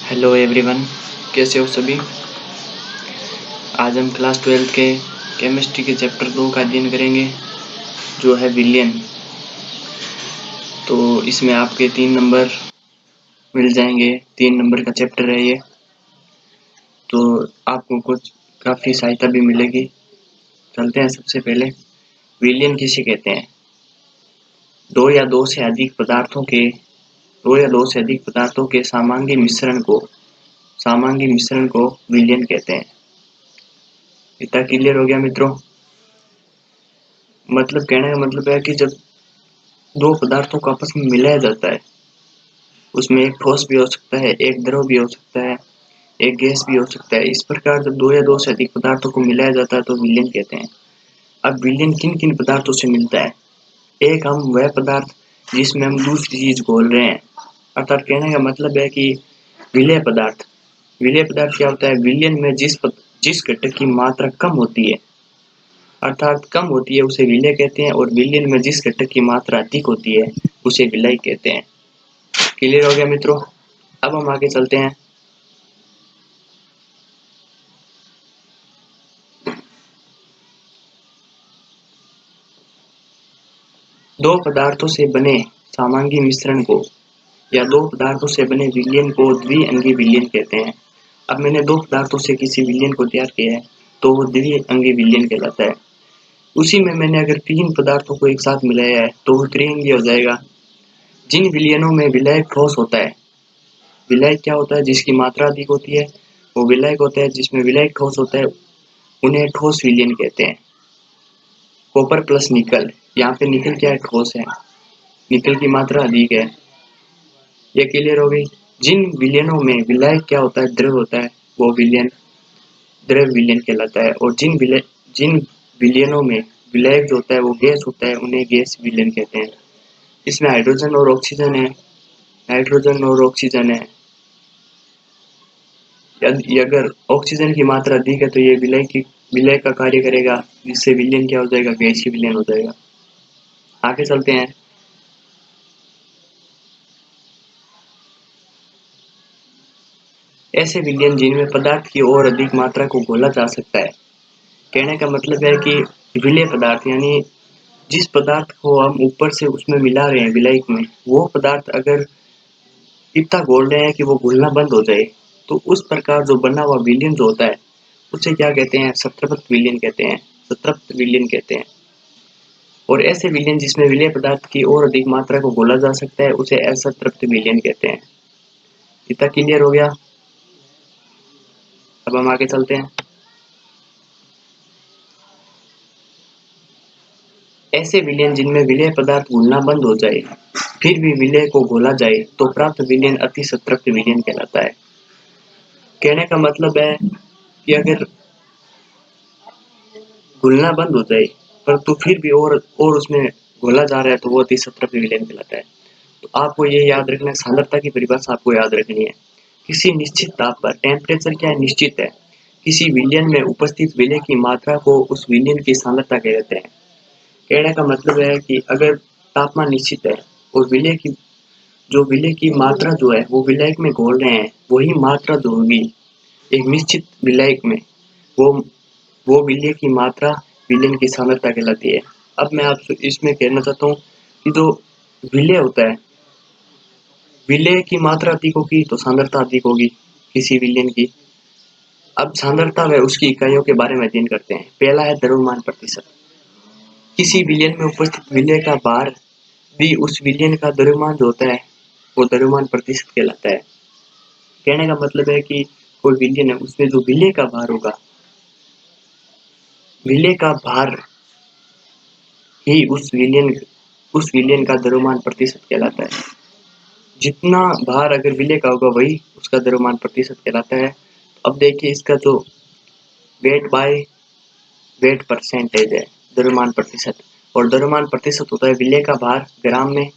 Hello everyone, कैसे हो सभी। आज हम क्लास 12 के केमिस्ट्री के चैप्टर 2 का अध्ययन करेंगे, जो है विलयन। तो इसमें आपके 3 नंबर मिल जाएंगे। 3 नंबर का चैप्टर है ये, तो आपको कुछ काफ़ी सहायता भी मिलेगी। चलते हैं। सबसे पहले विलयन किसे कहते हैं। दो या दो से अधिक पदार्थों के समांगी मिश्रण को विलयन कहते हैं। इतना क्लियर हो गया मित्रों। मतलब कहने का मतलब है कि जब दो पदार्थों को आपस में मिलाया जाता है, उसमें एक ठोस भी हो सकता है, एक द्रव भी हो सकता है, एक गैस भी हो सकता है। इस प्रकार जब दो या दो से अधिक पदार्थों को मिलाया जाता है तो विलयन कहते हैं। अब विलयन किन किन पदार्थों से मिलता है। एक, हम वह पदार्थ जिसमें हम दूसरी चीज घोल रहे हैं, अर्थात कहने का मतलब है कि विलेय पदार्थ क्या होता है। विलयन में जिस घटक की मात्रा कम होती है, अर्थात कम होती है, उसे विलेय कहते हैं। और विलयन में जिस घटक की मात्रा अधिक होती है उसे विलेय कहते हैं। क्लियर हो गया मित्रों। अब हम आगे चलते हैं। दो पदार्थों से बने समांगी मिश्रण को या दो पदार्थों से बने विलयन को द्विअंगी विलयन कहते हैं। अब मैंने दो पदार्थों से किसी विलयन को तैयार किया है तो वो द्विअंगी विलयन कहलाता है। उसी में मैंने अगर तीन पदार्थों को एक साथ मिलाया है तो वो त्रिअंगी हो जाएगा। जिन विलयनों में विलायक ठोस होता है, विलायक क्या होता है, जिसकी मात्रा अधिक होती है वो विलायक होता है। जिसमें विलायक ठोस होता है उन्हें ठोस विलयन कहते हैं। कॉपर प्लस निकल, यहाँ पे निकल क्या है, ठोस है, निकल की मात्रा अधिक है। ये क्लियर हो गई। जिन विलयनों में विलायक क्या होता है, द्रव होता है, वो विलयन द्रव विलयन कहलाता है। और जिन विलयनों में विलायक जो होता है वो गैस होता है, उन्हें गैस विलयन कहते हैं। इसमें हाइड्रोजन और ऑक्सीजन है। यदि अगर ऑक्सीजन की मात्रा अधिक है तो ये विलय का कार्य करेगा, जिससे विलयन क्या हो जाएगा, गैसीय विलयन हो जाएगा। आगे चलते हैं। ऐसे विलयन जिनमें पदार्थ की और अधिक मात्रा को घोला जा सकता है। कहने का मतलब है कि विलेय पदार्थ यानी जिस पदार्थ को हम ऊपर से उसमें मिला रहे हैं विलायक में, वो पदार्थ अगर इतना घोल रहे हैं कि वो घुलना बंद हो जाए, तो उस प्रकार जो बना हुआ विलयन जो होता है उसे क्या कहते हैं, संतृप्त विलयन कहते हैं। संतृप्त विलयन कहते हैं। और ऐसे विलयन जिसमें विलेय पदार्थ की और अधिक मात्रा को घोला जा सकता है उसे असंतृप्त विलयन कहते हैं। इतना क्लियर हो गया। अब हम आगे चलते हैं। ऐसे विलयन जिनमें विलेय पदार्थ घुलना बंद हो जाए फिर भी विलेय को घोला जाए तो प्राप्त विलयन अति संतृप्त विलयन कहलाता है। कहने का मतलब है कि अगर घुलना बंद हो जाए परंतु फिर भी और उसमें घोला जा रहा है तो वो अति संतृप्त विलयन कहलाता है। तो आपको ये याद रखना है, सांद्रता की परिभाषा आपको याद रखनी है। किसी निश्चित ताप पर, टेम्परेचर क्या है, निश्चित है, किसी विलयन में उपस्थित विलेय की मात्रा को उस विलयन की सांद्रता कहते हैं। कहने का मतलब है कि अगर तापमान निश्चित है और विलेय की मात्रा जो है वो विलायक में घोल रहे हैं, वही मात्रा जो होगी एक निश्चित विलायक में, वो वो विलेय की मात्रा विलयन की सांद्रता कहलाती है। अब मैं आपसे इसमें कहना चाहता हूँ कि जो विलेय होता है, विलेय की मात्रा अधिक होगी तो सांद्रता अधिक होगी किसी विलयन की। अब सांद्रता व उसकी इकाइयों के बारे में अध्ययन करते हैं। पहला है द्रव्यमान प्रतिशत। किसी विलयन में उपस्थित विलेय का भार भी उस विलयन का द्रव्यमान जो होता है वो द्रव्यमान प्रतिशत कहलाता है। कहने का मतलब है कि कोई विलयन है उसमें जो विलेय का भार होगा, विलेय का भार ही उस विलयन का द्रव्यमान प्रतिशत कहलाता है। जितना भार अगर विलेय का होगा वही उसका द्रव्यमान प्रतिशत कहलाता है। अब देखिए इसका जो वेट बाय वेट परसेंटेज है द्रव्यमान प्रतिशत, और द्रव्यमान प्रतिशत होता है विलेय का भार ग्राम में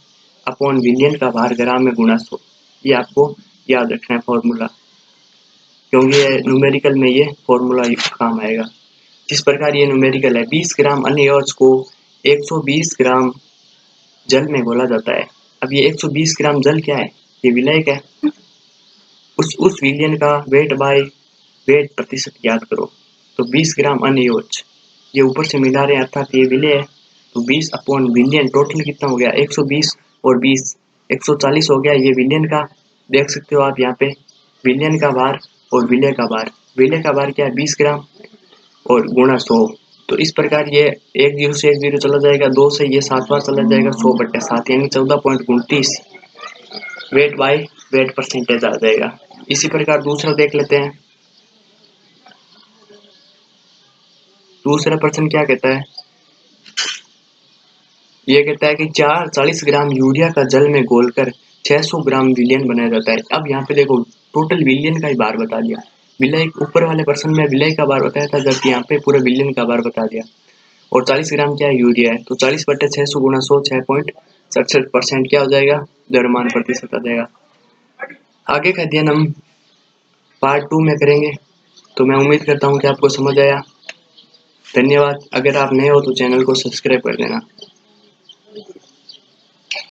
अपॉन विलयन का भार ग्राम में गुणा 100। ये आपको याद रखना है फॉर्मूला, क्योंकि ये न्यूमेरिकल में ये फॉर्मूला काम आएगा। जिस प्रकार ये न्यूमेरिकल है, 20 ग्राम अन्य एयर्स को 120 ग्राम जल में घोला जाता है। अब ये 120 ग्राम जल क्या है, ये विलायक है। उस विलयन का वेट बाय वेट प्रतिशत ज्ञात करो। तो 20 ग्राम अनयोज ये ऊपर से मिला रहे हैं अर्थात ये विलय है। तो 20 अपॉन विलयन टोटल कितना हो गया 120 और 20 140 हो गया ये विलयन का। देख सकते हो आप यहाँ पे विलयन का भार और विलय का भार। विलय का भार क्या है 20 ग्राम और गुणा 100। तो इस प्रकार ये 1 0 से 1 0 चला जाएगा, 2 से ये 7 बार चला जाएगा, 100/7 यानी 14.29 वेट बाय वेट परसेंटेज आ जाएगा। इसी प्रकार दूसरा देख लेते हैं। दूसरा प्रश्न क्या कहता है, ये कहता है कि 40 ग्राम यूरिया का जल में घोलकर 600 ग्राम विलयन बनाया जाता है। अब यहाँ पे देखो टोटल विलयन का ही भार बता दिया। विलय ऊपर वाले प्रश्न में विलय का भार बताया था, जबकि यहाँ पे पूरा विलयन का भार बता दिया। और 40 ग्राम क्या है यूरिया है, तो 40/600 गुणा 100 6.67% क्या हो जाएगा द्रव्यमान प्रतिशत आ जाएगा। आगे का अध्ययन हम पार्ट 2 में करेंगे। तो मैं उम्मीद करता हूँ कि आपको समझ आया। धन्यवाद। अगर आप नए हो तो चैनल को सब्सक्राइब कर देना।